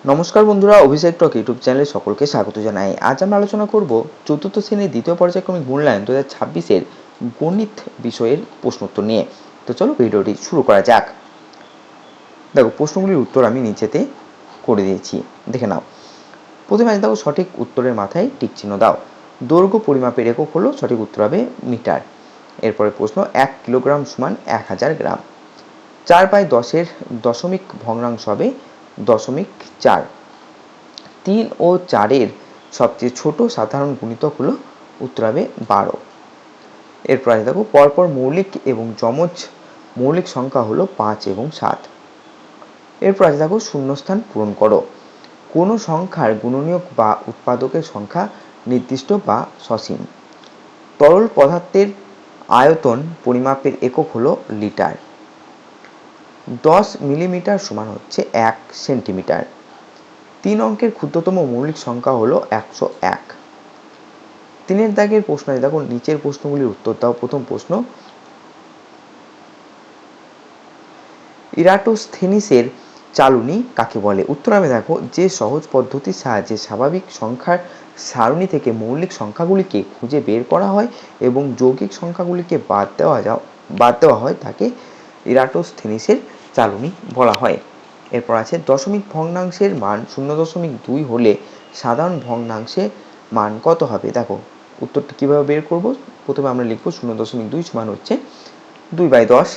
নমস্কার বন্ধুরা, অভিষেক টক ইউটিউব চ্যানেলে সকলকে স্বাগত জানাই। আজ আমরা আলোচনা করব চতুর্থ শ্রেণীর দ্বিতীয় পর্যায়ক্রমিক মূল্যায়ন 2026-এর গণিত বিষয়ের প্রশ্নোত্তর নিয়ে। তো চলো ভিডিওটি শুরু করা যাক। দেখো, প্রশ্নগুলির উত্তর আমি নিচেতে করে দিয়েছি, দেখে নাও। প্রথমে আছে, দেখো, সঠিক উত্তরের মাথায় টিক চিহ্ন দাও। দৈর্ঘ্য পরিমাপের একক হলো, সঠিক উত্তর হবে মিটার। এরপরে প্রশ্ন, 1 কিলোগ্রাম সমান 1000 গ্রাম। 4/10-এর দশমিক ভগ্নাংশ হবে 0.4। 3 ও 4-এর সবচেয়ে ছোট সাধারণ গুণিতক হলো, উত্তর হবে 12। এরপর আছে, দেখো, পরপর মৌলিক এবং যমজ মৌলিক সংখ্যা হলো 5 এবং 7। এরপর আছে, দেখো, শূন্যস্থান পূরণ করো। কোনো সংখ্যার গুণনীয়ক বা উৎপাদকের সংখ্যা নির্দিষ্ট বা সসীম। তরল পদার্থের আয়তন পরিমাপের একক হলো লিটার। 10 মিলিমিটার সমান হচ্ছে 1 সেন্টিমিটার। 3 অঙ্কের ক্ষুদ্রতম মৌলিক সংখ্যা হলো 101। 3-এর দাগের প্রশ্ন আছে, দেখো, নিচের প্রশ্নগুলির উত্তর দাও। প্রথম প্রশ্ন, ইরাটোস্থেনিসের চালনী কাকে বলে? উত্তর হবে, দেখো, যে সহজ পদ্ধতির সাহায্যে স্বাভাবিক সংখ্যার সারণী থেকে মৌলিক সংখ্যাগুলিকে খুঁজে বের করা হয় এবং যৌগিক সংখ্যাগুলিকে বাদ দেওয়া হয় তাকে ইরাটোস্থেনিসের চালনী বলা হয়। এরপর আছে, দশমিক ভগ্নাংশের মান 0.2 হলে সাধারণ ভগ্নাংশের মান কত হবে? দেখো, উত্তরটা কীভাবে বের করব? প্রথমে আমরা লিখব 0.2 সমান হচ্ছে 2/10।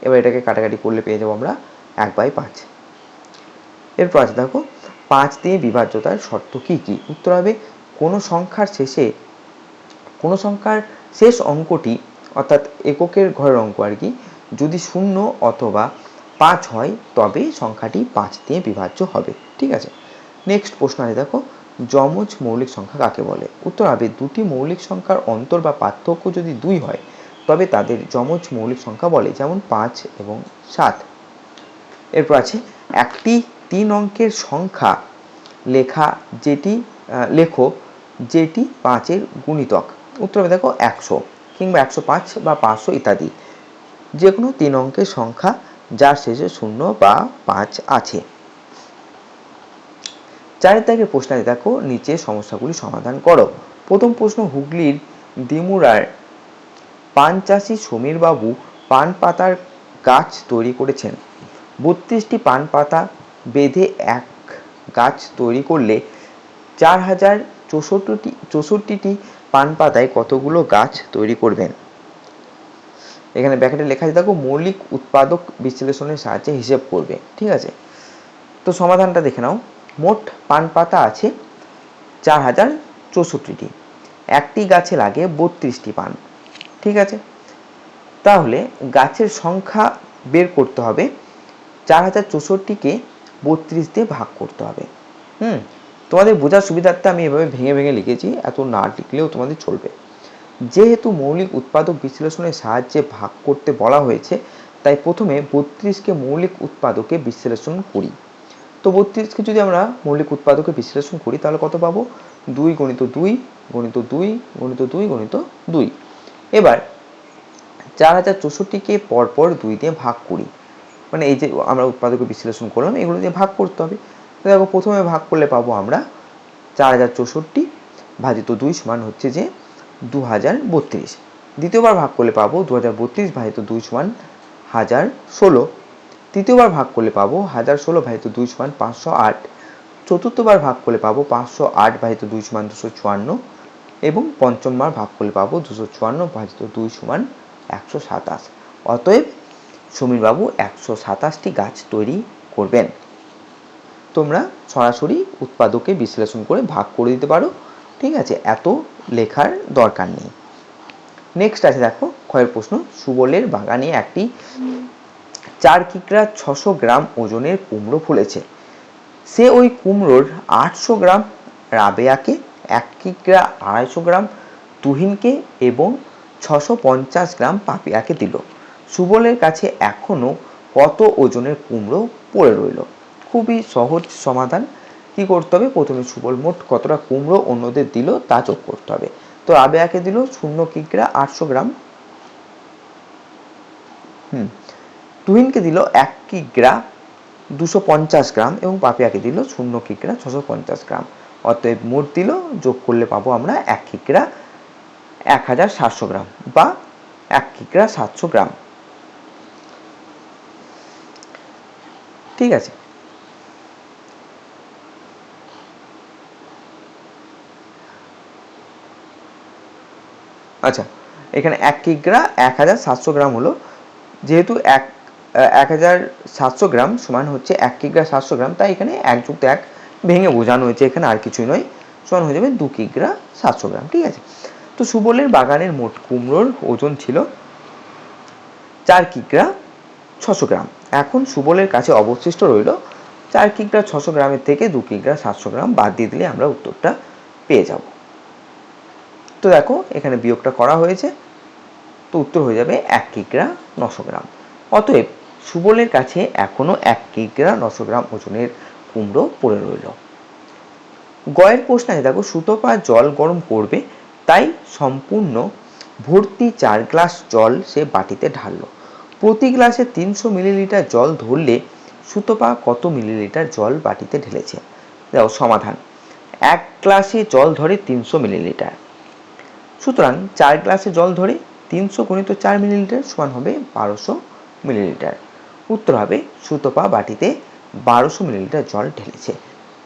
এবার এটাকে কাটাকাটি করলে পেয়ে যাবো আমরা 1/5। এরপর আছে, দেখো, 5 দিয়ে বিভাজ্যতার শর্ত কি কি? উত্তর হবে, কোনো সংখ্যার শেষ অঙ্কটি, অর্থাৎ এককের ঘরের অঙ্ক আর কি, যদি 0 অথবা 5 হয় তবে সংখ্যাটি 5 দিয়ে বিভাজ্য হবে। ঠিক আছে। নেক্সট প্রশ্ন আছে, দেখো, যমজ মৌলিক সংখ্যা কাকে বলে? উত্তর হবে, দুটি মৌলিক সংখ্যার অন্তর বা পার্থক্য যদি 2 হয় তবে তাদের যমজ মৌলিক সংখ্যা বলে, যেমন 5 এবং 7। এরপর আছে, একটি 3 অঙ্কের সংখ্যা লেখো যেটি 5-এর গুণিতক। উত্তর হবে, দেখো, 100 কিংবা 105 বা 500 ইত্যাদি, যে কোনো 3 অঙ্কের সংখ্যা যার শেষে 0 বা 5 আছে। 4-এর দাগের প্রশ্ন আছে, দেখো, নিচে সমস্যাগুলি সমাধান করো। প্রথম প্রশ্ন, হুগলির দিমুড়ার পান চাষি সমীর বাবু পান পাতার গাছ তৈরি করেছেন। 32টি পান পাতা বেঁধে এক গাছ তৈরি করলে 4064টি পান পাতায় কতগুলো গাছ তৈরি করবেন? এখানে ব্র্যাকেটে লেখা আছে, দেখো, মৌলিক উৎপাদক বিশ্লেষণের সাহায্যে হিসেব করবে। ঠিক আছে। তো সমাধানটা দেখে নাও। মোট পান পাতা আছে 4064টি। একটি গাছে লাগে 32টি পান। ঠিক আছে। তাহলে গাছের সংখ্যা বের করতে হবে। 4064কে 32 দিয়ে ভাগ করতে হবে। তোমাদের বোঝার সুবিধার্থে আমি এভাবে ভেঙে ভেঙে লিখেছি, এত না লিখলেও তোমাদের চলবে। যেহেতু মৌলিক উৎপাদক বিশ্লেষণের সাহায্যে ভাগ করতে বলা হয়েছে, তাই প্রথমে 32কে মৌলিক উৎপাদকে বিশ্লেষণ করি। তো 32কে যদি আমরা মৌলিক উৎপাদকে বিশ্লেষণ করি তাহলে কত পাবো? 2 × 2 × 2 × 2 × 2। এবার 4064কে পরপর 2 দিয়ে ভাগ করি, মানে এই যে আমরা উৎপাদকে বিশ্লেষণ করলাম এগুলো দিয়ে ভাগ করতে হবে। তো দেখো, প্রথমে ভাগ করলে পাবো আমরা 4064 ভাজিত 2 সমান হচ্ছে যে 2032। দ্বিতীয়বার ভাগ করলে পাবো 2032 ভাজিত 2 সমান 1016। তৃতীয়বার ভাগ করলে পাবো 1016 ভাজিত 2 সমান 508। চতুর্থবার ভাগ করলে পাবো 508 ভাজিত 2 সমান 254। এবং পঞ্চমবার ভাগ করলে পাবো 254 ভাজিত 2 সমান 127। অতএব সমীরবাবু 127টি গাছ তৈরি করবেন। তোমরা সরাসরি উৎপাদকে বিশ্লেষণ করে ভাগ করে দিতে পারো। ঠিক আছে, এত লেখার দরকার নেই। নেক্সট আছে, দেখো, ক্ষয়ের প্রশ্ন, সুবলের বাগানে একটি 4 কিগ্রা 600 গ্রাম ওজনের কুমড়ো ফলেছে। সে ওই কুমড়োর 800 গ্রাম রাবেয়াকে, 1 কিগ্রা 250 গ্রাম তুহিনকে এবং 650 গ্রাম পাপিয়াকে দিল। সুবলের কাছে এখনো কত ওজনের কুমড়ো পড়ে রইল? খুবই সহজ সমাধান। কি করতে হবে? প্রথমে সুবল মোট কতটা কুমড়ো অন্যদের দিল তা যোগ করতে হবে। তো রাবেয়াকে দিল 0 কিগ্রা 800 গ্রাম, তুহিনকে দিল 1 কিগ্রা 250 গ্রাম এবং পাপিয়াকে দিল 0 কিগ্রা 650 গ্রাম। অতএব মোট দিল, যোগ করলে পাবো আমরা 1 কিগ্রা 1700 গ্রাম বা 1 কিগ্রা 700 গ্রাম। ঠিক আছে, আচ্ছা এখানে 1 কিগ্রা 1700 গ্রাম হলো, যেহেতু 1700 গ্রাম সমান হচ্ছে 1 কিগ্রা 700 গ্রাম, তাই এখানে 1 যুক্ত 1 ভেঙে বোঝানো হয়েছে, এখানে আর কিছুই নয়, সমান হয়ে যাবে 2 কিগ্রা 700 গ্রাম। ঠিক আছে, তো সুবলের বাগানের মোট কুমড়োর ওজন ছিল 4 কিগ্রা 600 গ্রাম। এখন সুবলের কাছে অবশিষ্ট রইল 4 কিগ্রা 600 গ্রামের থেকে 2 কিগ্রা 700 গ্রাম বাদ দিয়ে দিলে আমরা উত্তরটা পেয়ে যাব। তো দেখো এখানে বিয়োগটা করা হয়েছে, তো উত্তর হয়ে যাবে 1 কিগ্রা 900 গ্রাম। অতএব সুবলের কাছে এখনো 1 কিগ্রা 900 গ্রাম ওজনের কুমড়ো পড়ে রইল। গয়ের প্রশ্ন আছে, দেখো সুতপা জল গরম করবে, তাই সম্পূর্ণ ভর্তি 4 গ্লাস জল সে বাটিতে ঢাললো। প্রতি গ্লাসে 300 মিলিলিটার জল ধরলে সুতপা কত মিলিলিটার জল বাটিতে ঢেলেছে? দেখো সমাধান, 1 গ্লাসে জল ধরে 300 মিলিলিটার, সুতরাং 4 গ্লাসে জল ধরে 300 গুণিত 4 মিলিলিটার সমান হবে 1200 মিলিলিটার। উত্তর হবে সুতপা বাটিতে 1200 মিলিলিটার জল ঢেলেছে।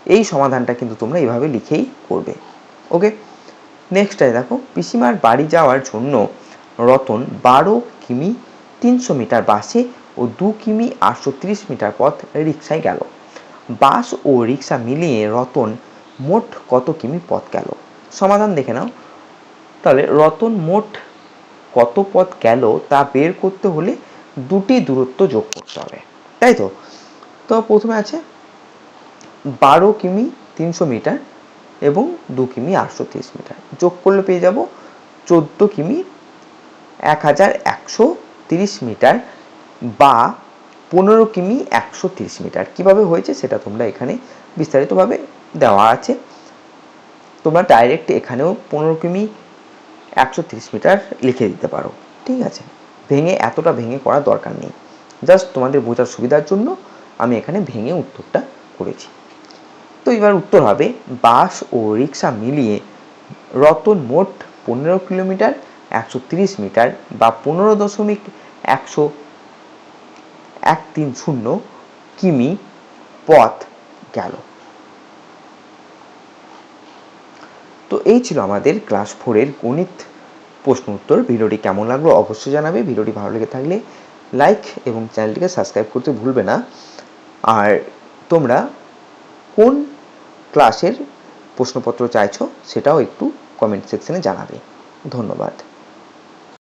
এই সমাধানটা কিন্তু তোমরা এইভাবে লিখেই করবে। ওকে, নেক্সট আছে দেখো, পিসিমার বাড়ি যাওয়ার জন্য রতন 12 কিমি 300 মিটার বাসে ও 2 কিমি 830 মিটার পথ রিক্সায় গেল। বাস ও রিক্সা মিলিয়ে রতন মোট কত কিমি পথ গেল? সমাধান দেখে নাও। তাহলে রতন মোট কত পথ গেল তা বের করতে হলে দুটি দূরত্ব যোগ করতে হবে, তাই তো। তো প্রথমে আছে 12 কিমি 300 মিটার এবং 2 কিমি 830 মিটার, যোগ করলে পেয়ে যাব 14 কিমি 1130 মিটার বা 15 কিমি 130 মিটার। কিভাবে হয়েছে সেটা তোমরা এখানে বিস্তারিতভাবে দেওয়া আছে, তোমরা ডাইরেক্ট এখানেও 15 কিমি 130 মিটার লিখে দিতে পারো। ঠিক আছে, এতটা ভেঙে করার দরকার নেই, জাস্ট তোমাদের বোঝার সুবিধার জন্য আমি এখানে ভেঙে উত্তরটা করেছি। তো এবার উত্তর হবে বাস ও রিক্সা মিলিয়ে রতন মোট 15 কিলোমিটার 130 মিটার বা 15.130 কিমি পথ গেল। তো এই ছিল আমাদের ক্লাস 4-এর গণিত প্রশ্ন উত্তর। ভিডিওটি কেমন লাগলো অবশ্যই জানাবে। ভিডিওটি ভালো লেগে থাকলে লাইক এবং চ্যানেলটিকে সাবস্ক্রাইব করতে ভুলবে না। আর তোমরা কোন ক্লাসের প্রশ্নপত্র চাইছো সেটাও একটু কমেন্ট সেকশনে জানাবে। ধন্যবাদ।